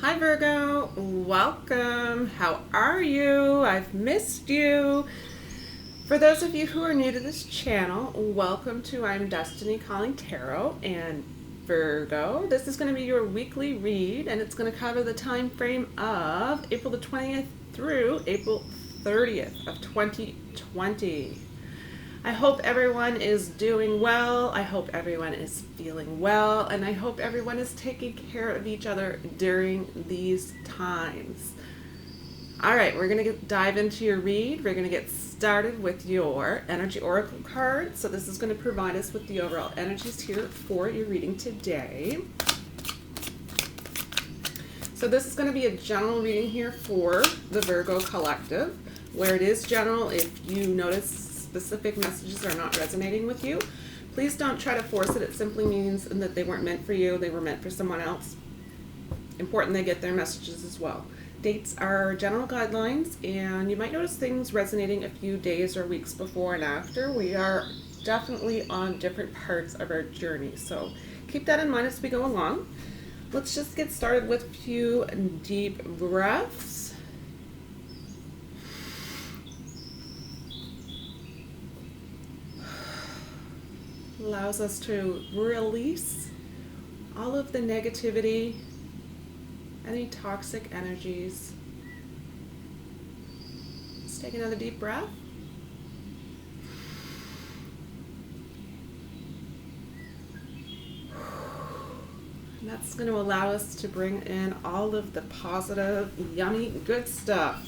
Hi Virgo, welcome. How are you? I've missed you. For those of you who are new to this channel, welcome to I'm Destiny Calling Tarot and Virgo. This is going to be your weekly read and it's going to cover the time frame of April the 20th through April 30th of 2020. I hope everyone is doing well. I hope everyone is feeling well. And I hope everyone is taking care of each other during these times. All right, we're going to dive into your read. We're going to get started with your energy oracle card. So this is going to provide us with the overall energies here for your reading today. So this is going to be a general reading here for the Virgo collective. Where it is general, if you notice specific messages are not resonating with you, please don't try to force it. It simply means that they weren't meant for you. They were meant for someone else. Important they get their messages as well. Dates are general guidelines, and you might notice things resonating a few days or weeks before and after. We are definitely on different parts of our journey, so keep that in mind as we go along. Let's just get started with a few deep breaths. Allows us to release all of the negativity, any toxic energies. Let's take another deep breath. And that's going to allow us to bring in all of the positive, yummy, good stuff.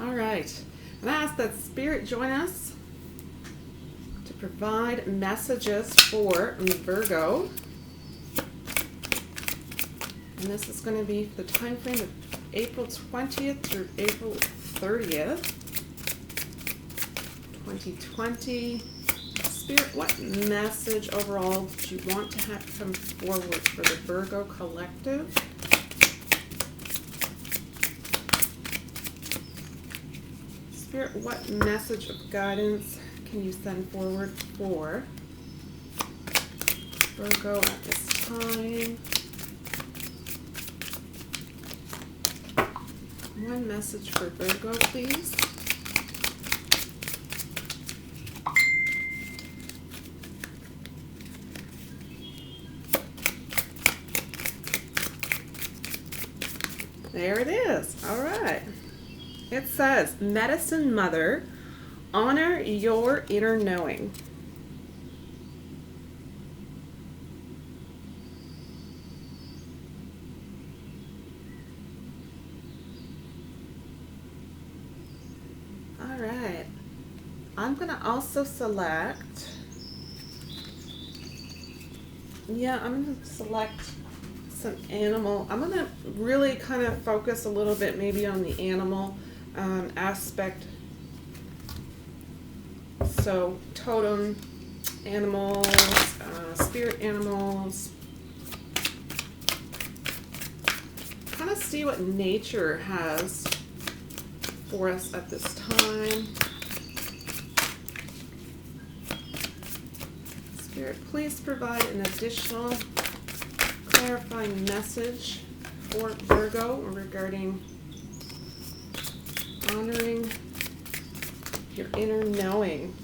All right. And I ask that Spirit join us to provide messages for Virgo. And this is going to be for the time frame of April 20th through April 30th, 2020. Spirit, what message overall do you want to have come forward for the Virgo collective? Spirit, what message of guidance can you send forward for Virgo at this time? One message for Virgo, please. There it is. All right. It says, Medicine Mother, honor your inner knowing. All right. I'm going to also select, I'm going to select some animal. I'm going to really kind of focus a little bit maybe on the animal aspect. So totem animals, spirit animals. Kind of see what nature has for us at this time. Spirit, please provide an additional clarifying message for Virgo regarding honoring your inner knowing.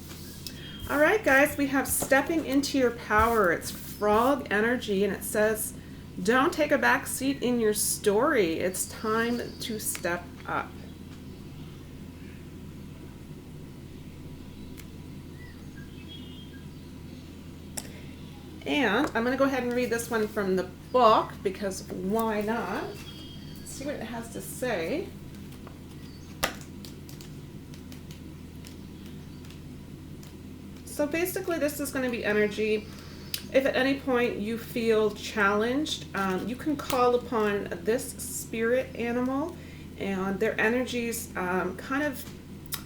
All right, guys, we have stepping into your power. It's frog energy, and it says, don't take a back seat in your story. It's time to step up. And I'm going to go ahead and read this one from the book, because why not? Let's see what it has to say. So basically this is going to be energy. If at any point you feel challenged, you can call upon this spirit animal, and their energies kind of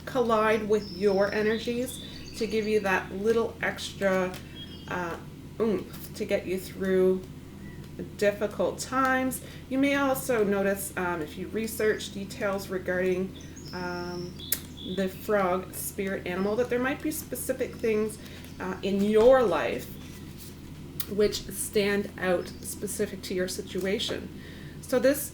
collide with your energies to give you that little extra oomph to get you through difficult times. You may also notice if you research details regarding the frog spirit animal that there might be specific things in your life which stand out specific to your situation. So this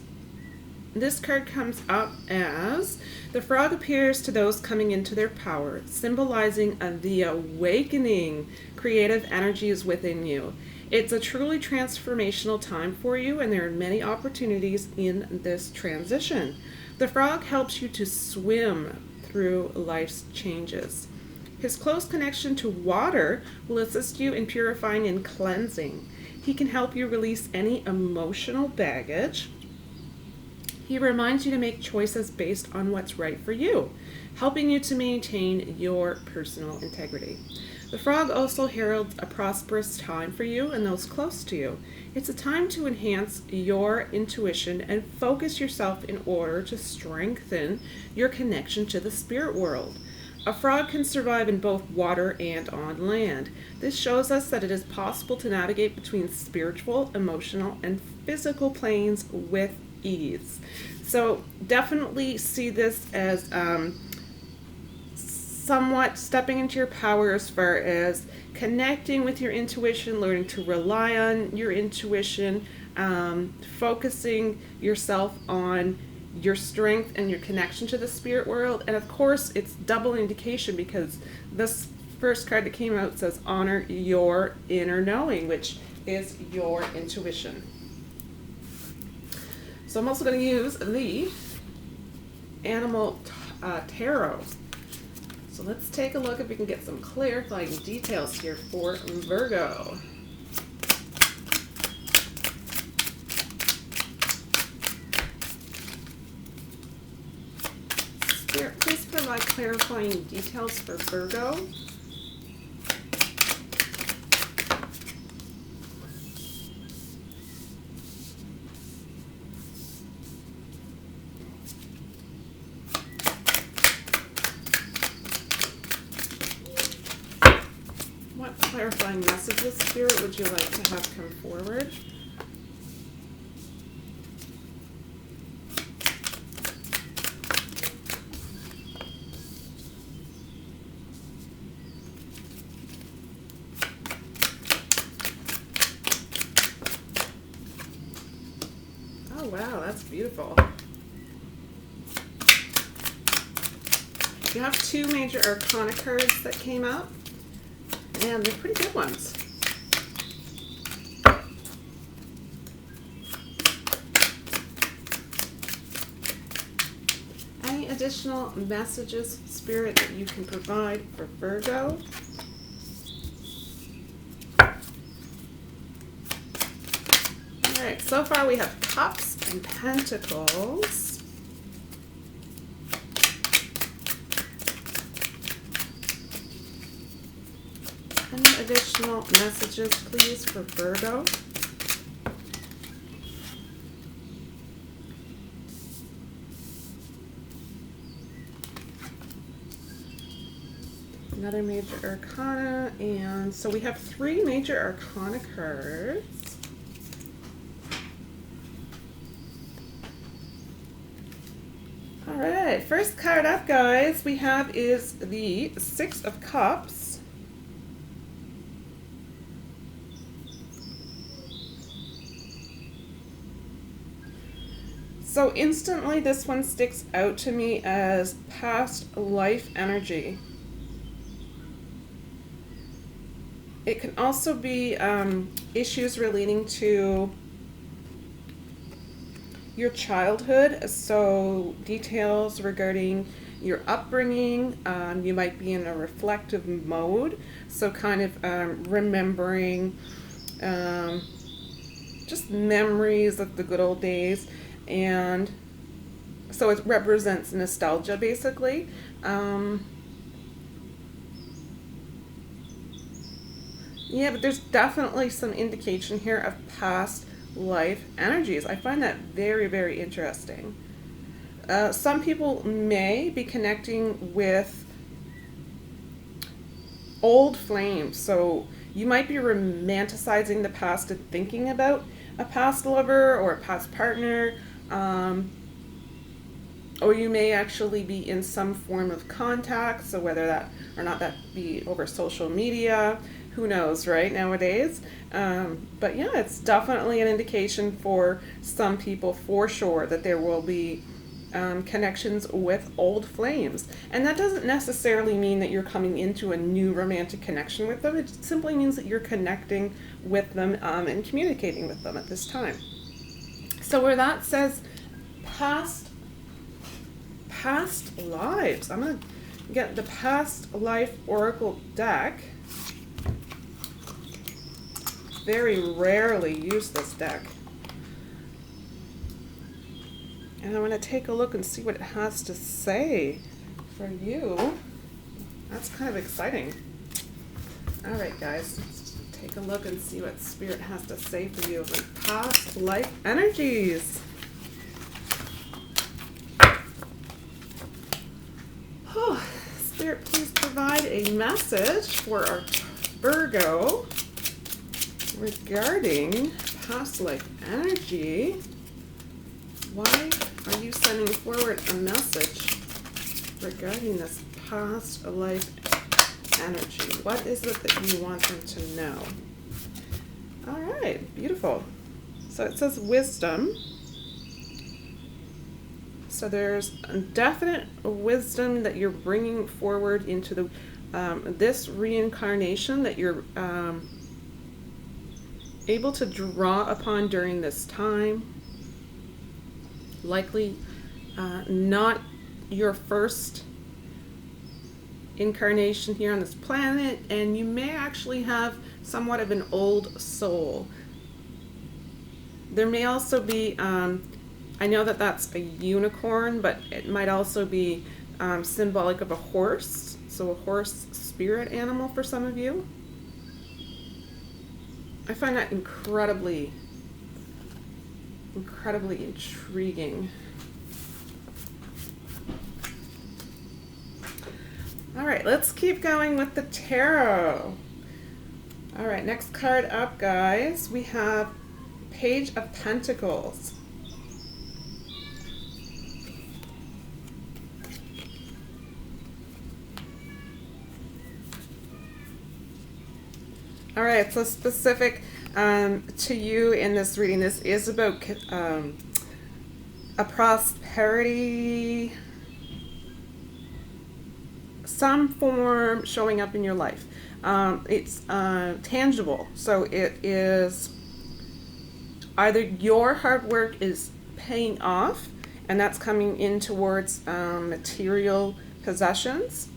card comes up as the frog appears to those coming into their power, symbolizing the awakening creative energies within you. It's a truly transformational time for you, and there are many opportunities in this transition. The frog helps you to swim through life's changes. His close connection to water will assist you in purifying and cleansing. He can help you release any emotional baggage. He reminds you to make choices based on what's right for you, helping you to maintain your personal integrity. The frog also heralds a prosperous time for you and those close to you. It's a time to enhance your intuition and focus yourself in order to strengthen your connection to the spirit world. A frog can survive in both water and on land. This shows us that it is possible to navigate between spiritual, emotional, and physical planes with ease. So definitely see this as somewhat stepping into your power as far as connecting with your intuition, learning to rely on your intuition, focusing yourself on your strength and your connection to the spirit world. And of course, it's double indication because this first card that came out says honor your inner knowing, which is your intuition. So I'm also going to use the Animal Tarot. So let's take a look if we can get some clarifying details here for Virgo. Spirit, please provide clarifying details for Virgo. What clarifying messages, Spirit, would you like to have come forward? Oh wow, that's beautiful. You have two major arcana cards that came up. And they're pretty good ones. Any additional messages, Spirit, that you can provide for Virgo? Alright, so far we have Cups and Pentacles. Any additional messages, please, for Virgo? Another major arcana, and so we have three major arcana cards. All right, first card up, guys, we have is the Six of Cups. So instantly this one sticks out to me as past life energy. It can also be issues relating to your childhood, so details regarding your upbringing. You might be in a reflective mode, so kind of remembering just memories of the good old days. And so it represents nostalgia, basically. Yeah, but there's definitely some indication here of past life energies. I find that very, very interesting. Some people may be connecting with old flames. So you might be romanticizing the past and thinking about a past lover or a past partner. Or you may actually be in some form of contact, so whether that or not that be over social media, who knows, right, nowadays? But yeah, it's definitely an indication for some people, for sure, that there will be connections with old flames. And that doesn't necessarily mean that you're coming into a new romantic connection with them. It simply means that you're connecting with them and communicating with them at this time. So where that says past lives, I'm going to get the past life oracle deck. Very rarely use this deck. And I want to take a look and see what it has to say for you. That's kind of exciting. All right, guys, let's take a look and see what Spirit has to say for you about past life energies. Oh, Spirit, please provide a message for our Virgo regarding past life energy. Why are you sending forward a message regarding this past life energy? What is it that you want them to know? All right, beautiful. So it says wisdom. So there's a definite wisdom that you're bringing forward into the this reincarnation that you're able to draw upon during this time. Likely not your first incarnation here on this planet, and you may actually have somewhat of an old soul. There may also be, I know that that's a unicorn, but it might also be symbolic of a horse, so a horse spirit animal for some of you. I find that incredibly intriguing. All right, let's keep going with the tarot. All right, next card up, guys. We have Page of Pentacles. All right, so specific to you in this reading, this is about a prosperity, some form showing up in your life. It's tangible, so it is either your hard work is paying off, and that's coming in towards material possessions.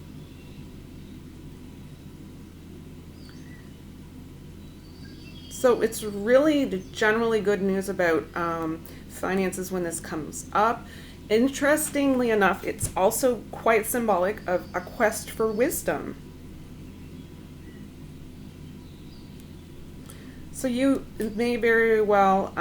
So it's really generally good news about finances when this comes up. Interestingly enough, it's also quite symbolic of a quest for wisdom. So you may very well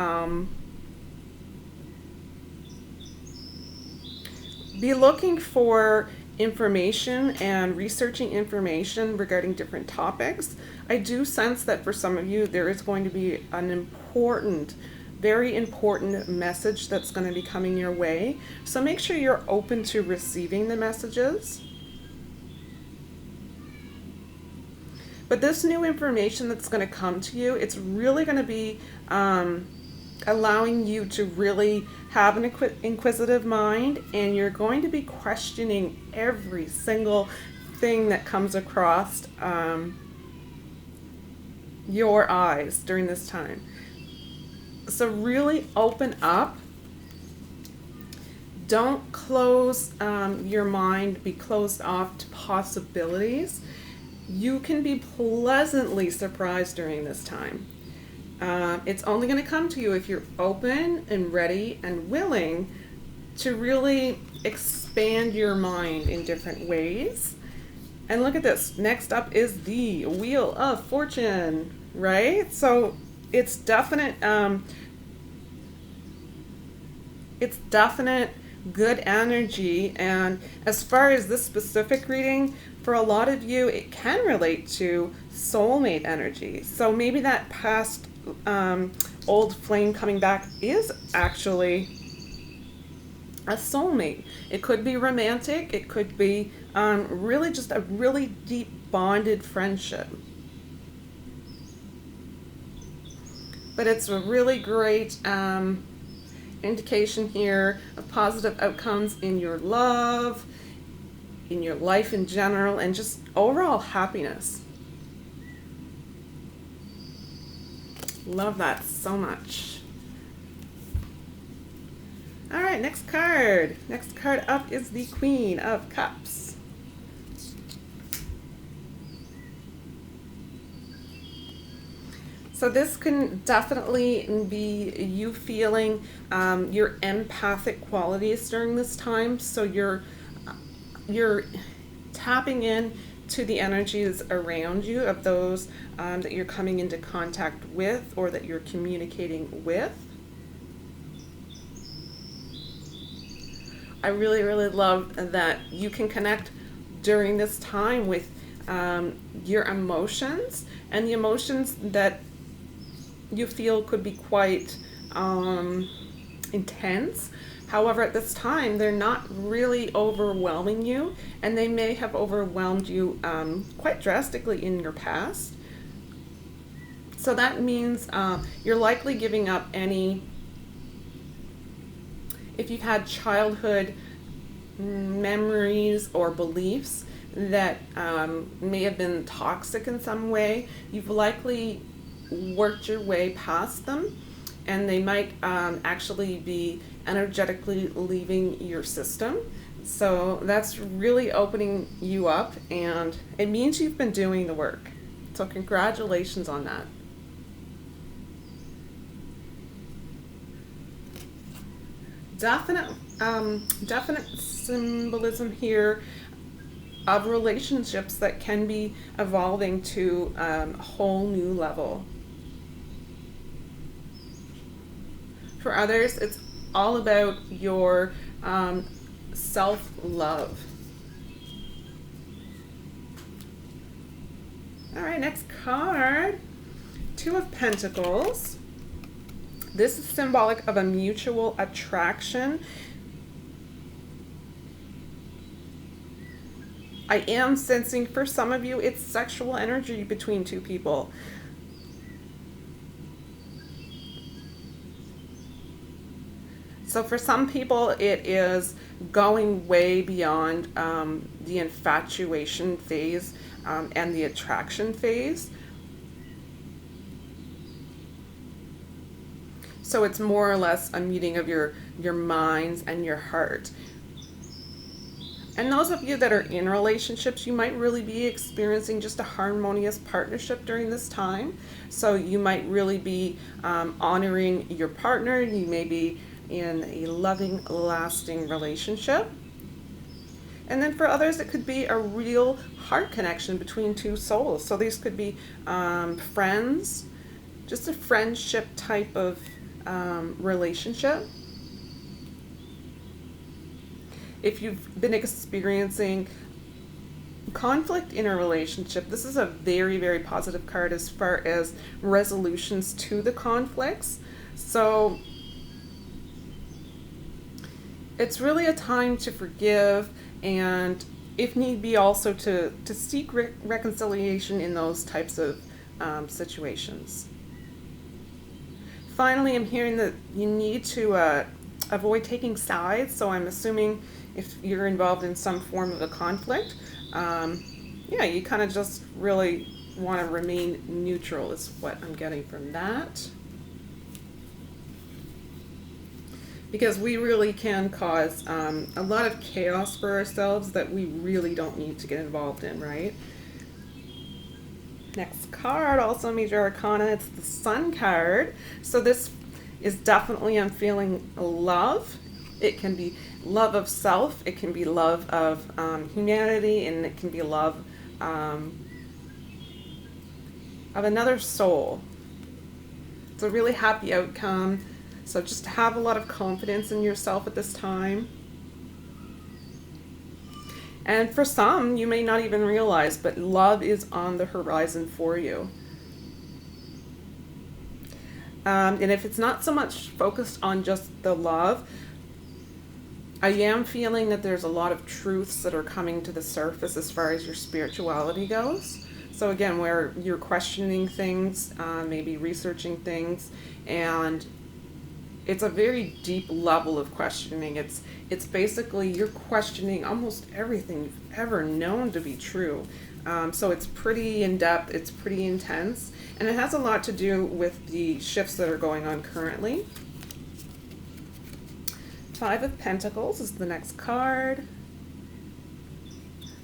be looking for information and researching information regarding different topics. I do sense that for some of you there is going to be an important, very important message that's going to be coming your way. So make sure you're open to receiving the messages. But this new information that's going to come to you, it's really going to be allowing you to really have an inquisitive mind, and you're going to be questioning every single thing that comes across your eyes during this time. So really open up. Don't close your mind, be closed off to possibilities. You can be pleasantly surprised during this time. It's only going to come to you if you're open and ready and willing to really expand your mind in different ways. And look at this. Next up is the Wheel of Fortune, right? So it's definite good energy. And as far as this specific reading, for a lot of you, it can relate to soulmate energy. So maybe that past old flame coming back is actually a soulmate. It could be romantic. It could be really just a really deep bonded friendship. but it's a really great indication here of positive outcomes in your love, in your life in general, and just overall happiness. Love that so much. All right, next card. Next card up is the Queen of Cups. So this can definitely be you feeling your empathic qualities during this time. So you're tapping in to the energies around you of those that you're coming into contact with or that you're communicating with. I really, really love that you can connect during this time with your emotions, and the emotions that you feel could be quite intense. However, at this time, they're not really overwhelming you, and they may have overwhelmed you quite drastically in your past. So that means you're likely giving up any, if you've had childhood memories or beliefs that may have been toxic in some way, you've likely worked your way past them, and they might actually be energetically leaving your system. So that's really opening you up, and it means you've been doing the work. So congratulations on that. Definite symbolism here of relationships that can be evolving to a whole new level. For others, it's all about your self-love. All right, next card, Two of Pentacles. This is symbolic of a mutual attraction. I am sensing for some of you it's sexual energy between two people. So for some people it is going way beyond the infatuation phase and the attraction phase. So it's more or less a meeting of your minds and your heart. And those of you that are in relationships, you might really be experiencing just a harmonious partnership during this time. So you might really be honoring your partner. You may be in a loving, lasting relationship. And then for others, it could be a real heart connection between two souls. So these could be friends, just a friendship type of relationship. If you've been experiencing conflict in a relationship, this is a very, very positive card as far as resolutions to the conflicts. So it's really a time to forgive, and if need be also to seek reconciliation in those types of situations. Finally, I'm hearing that you need to avoid taking sides. So I'm assuming if you're involved in some form of a conflict, yeah, you kind of just really want to remain neutral is what I'm getting from that. Because we really can cause a lot of chaos for ourselves that we really don't need to get involved in, right? Next card, also major arcana, it's the Sun card. So this is definitely, I'm feeling love. It can be love of self, it can be love of humanity, and it can be love of another soul. It's a really happy outcome. So just have a lot of confidence in yourself at this time. And for some, you may not even realize, but love is on the horizon for you. And if it's not so much focused on just the love, I am feeling that there's a lot of truths that are coming to the surface as far as your spirituality goes. So again, where you're questioning things, maybe researching things, and it's a very deep level of questioning. It's basically you're questioning almost everything you've ever known to be true. So it's pretty in depth. It's pretty intense, and it has a lot to do with the shifts that are going on currently. Five of Pentacles is the next card.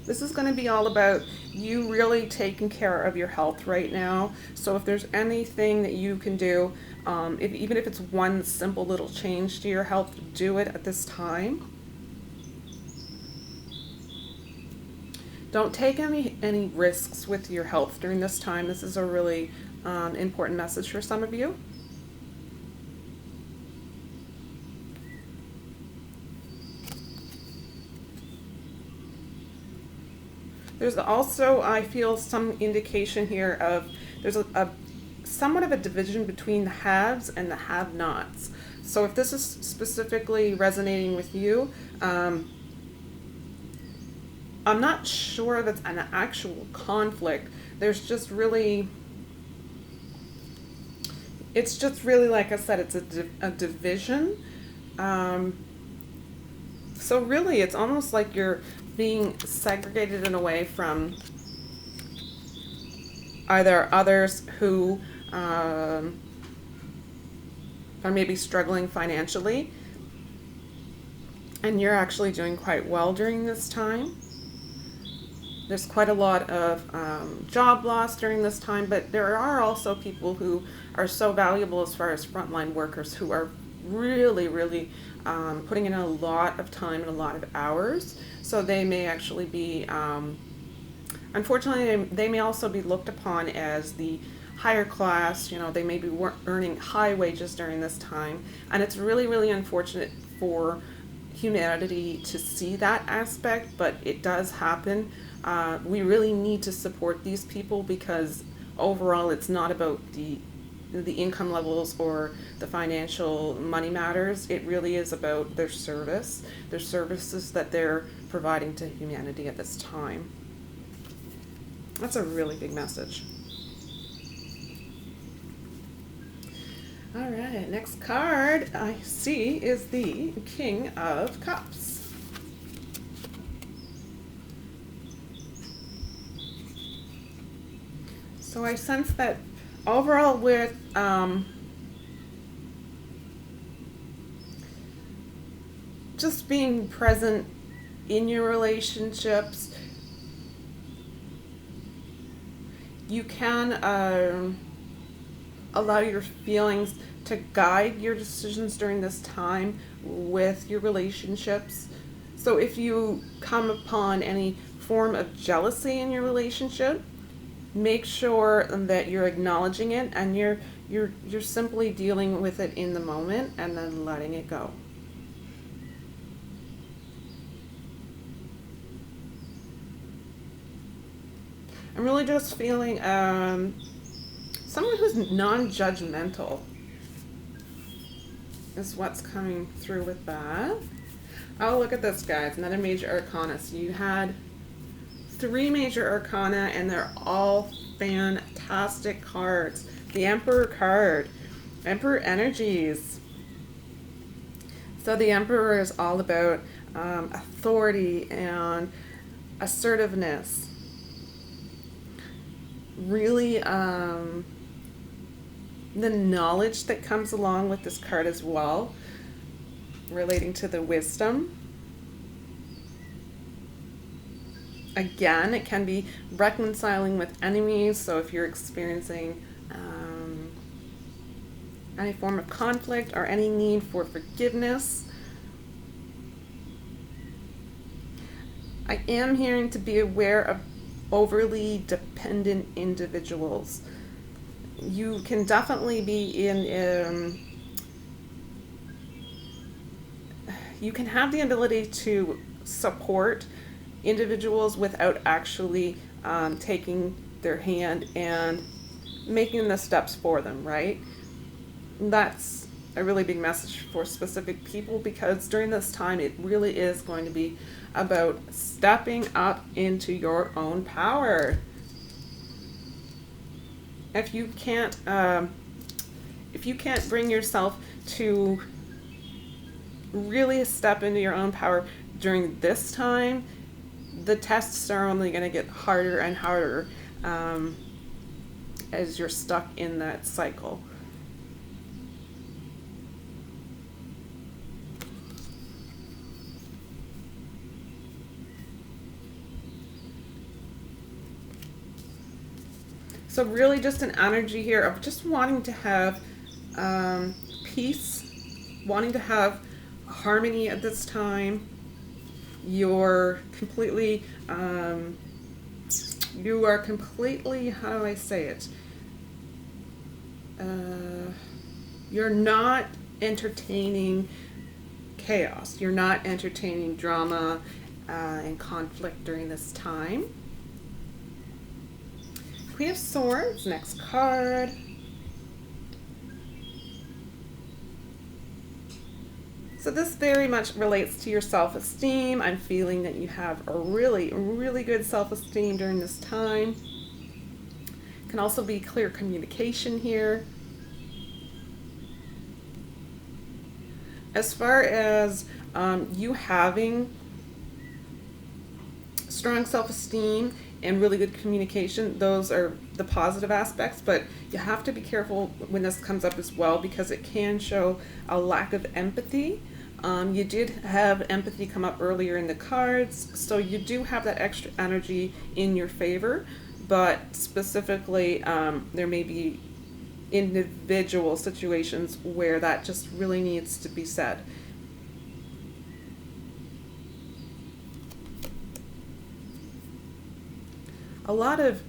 This is going to be all about you really taking care of your health right now. So if there's anything that you can do, even if it's one simple little change to your health, do it at this time. Don't take any risks with your health during this time. This is a really important message for some of you. There's also, I feel, some indication here of there's a somewhat of a division between the haves and the have-nots. So if this is specifically resonating with you, I'm not sure that's an actual conflict. There's just really, it's just really, like I said, it's a division. So really, it's almost like you're being segregated in a way from either others who are maybe struggling financially, and you're actually doing quite well during this time. There's quite a lot of job loss during this time, but there are also people who are so valuable as far as frontline workers who are really, really putting in a lot of time and a lot of hours. So they may actually be, unfortunately, they may also be looked upon as the higher class. You know, they may be earning high wages during this time. And it's really, really unfortunate for humanity to see that aspect, but it does happen. We really need to support these people because overall it's not about the income levels or the financial money matters. It really is about their services that they're providing to humanity at this time. That's a really big message. All right, next card I see is the King of Cups. So I sense that overall with just being present in your relationships, you can allow your feelings to guide your decisions during this time with your relationships. So if you come upon any form of jealousy in your relationship, make sure that you're acknowledging it and you're simply dealing with it in the moment and then letting it go. I'm really just feeling someone who's non-judgmental is what's coming through with that. Oh, look at this, guys. Another major arcana. So you had 3 major arcana, and they're all fantastic cards. The Emperor card. Emperor energies. So the Emperor is all about authority and assertiveness. Really, the knowledge that comes along with this card as well, relating to the wisdom. Again, it can be reconciling with enemies. So if you're experiencing any form of conflict or any need for forgiveness, I am hearing to be aware of overly dependent individuals. You can definitely be in you can have the ability to support individuals without actually taking their hand and making the steps for them, right? That's a really big message for specific people, because during this time it really is going to be about stepping up into your own power. if you can't bring yourself to really step into your own power during this time, the tests are only going to get harder and harder as you're stuck in that cycle. So really just an energy here of just wanting to have peace, wanting to have harmony at this time. You're completely, how do I say it? You're not entertaining chaos. You're not entertaining drama and conflict during this time. Queen of Swords, next card. So this very much relates to your self-esteem. I'm feeling that you have a really, really good self-esteem during this time. Can also be clear communication here. As far as you having strong self-esteem and really good communication, those are the positive aspects, but you have to be careful when this comes up as well, because it can show a lack of empathy. You did have empathy come up earlier in the cards, so you do have that extra energy in your favor, but specifically there may be individual situations where that just really needs to be said. A lot of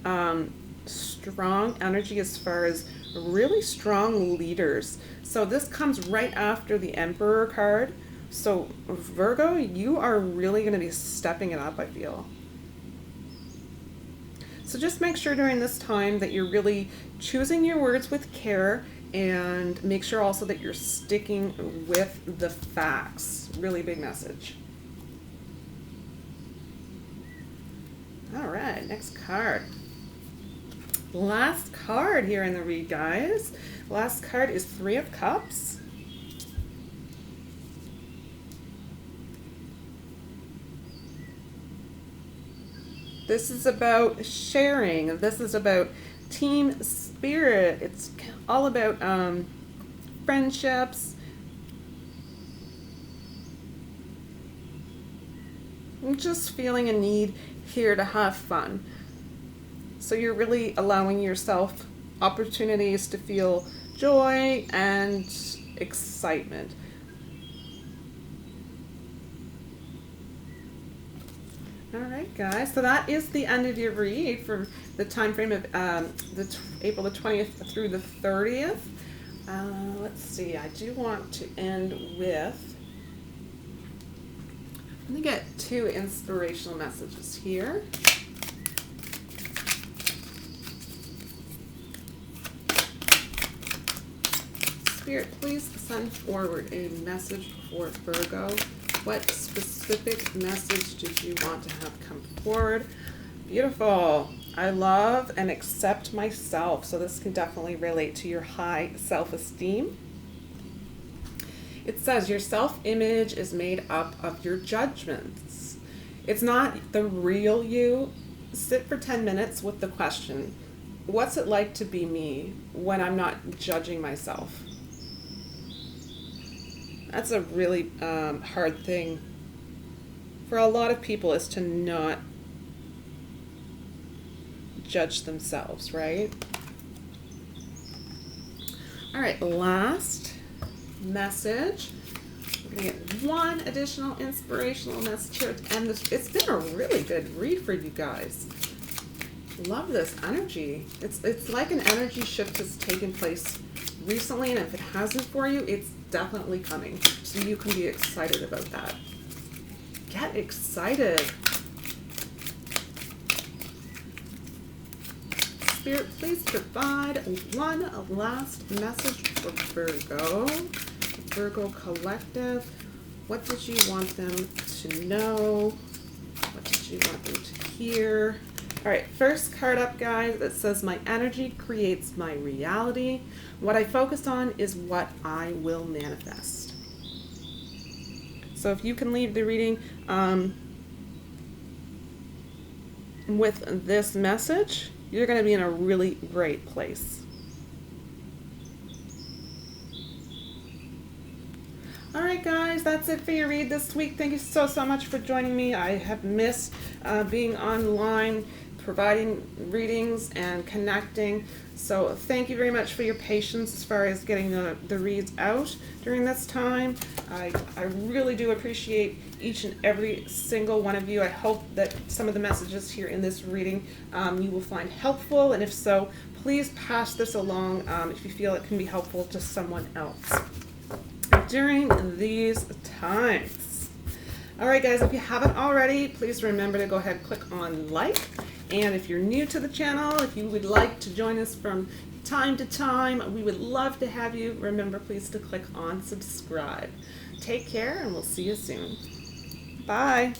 strong energy as far as really strong leaders. So this comes right after the Emperor card. So Virgo, you are really going to be stepping it up, I feel. So just make sure during this time that you're really choosing your words with care, and make sure also that you're sticking with the facts. Really big message. All right, next card. Last card here in the read, guys. Last card is Three of Cups. This is about sharing. This is about team spirit. It's all about friendships. I'm just feeling a need here to have fun. So you're really allowing yourself opportunities to feel joy and excitement. All right, guys, so that is the end of your read for the time frame of April the 20th through the 30th. Let's see, I do want to end with, I'm going to get two inspirational messages here. Spirit, please send forward a message for Virgo. What specific message did you want to have come forward? Beautiful. I love and accept myself. So this can definitely relate to your high self-esteem. It says your self-image is made up of your judgments. It's not the real you. Sit for 10 minutes with the question, what's it like to be me when I'm not judging myself? That's a really hard thing for a lot of people, is to not judge themselves, right? All right, last message. We're going to get one additional inspirational message here to end this. It's been a really good read for you guys. Love this energy. It's like an energy shift has taken place recently, and if it hasn't for you, it's definitely coming. So you can be excited about that. Get excited. Spirit, please provide one last message for Virgo. Virgo Collective. What did you want them to know? What did you want them to hear? All right, first card up, guys, it says my energy creates my reality. What I focus on is what I will manifest. So if you can leave the reading with this message, you're going to be in a really great place. All right, guys, that's it for your read this week. Thank you so much for joining me. I have missed being online, providing readings and connecting. So thank you very much for your patience as far as getting the reads out during this time. I really do appreciate each and every single one of you. I hope that some of the messages here in this reading you will find helpful, and if so, please pass this along if you feel it can be helpful to someone else during these times. All right, guys, if you haven't already, please remember to go ahead and click on like. And if you're new to the channel, if you would like to join us from time to time, we would love to have you. Remember, please, to click on subscribe. Take care, and we'll see you soon. Bye.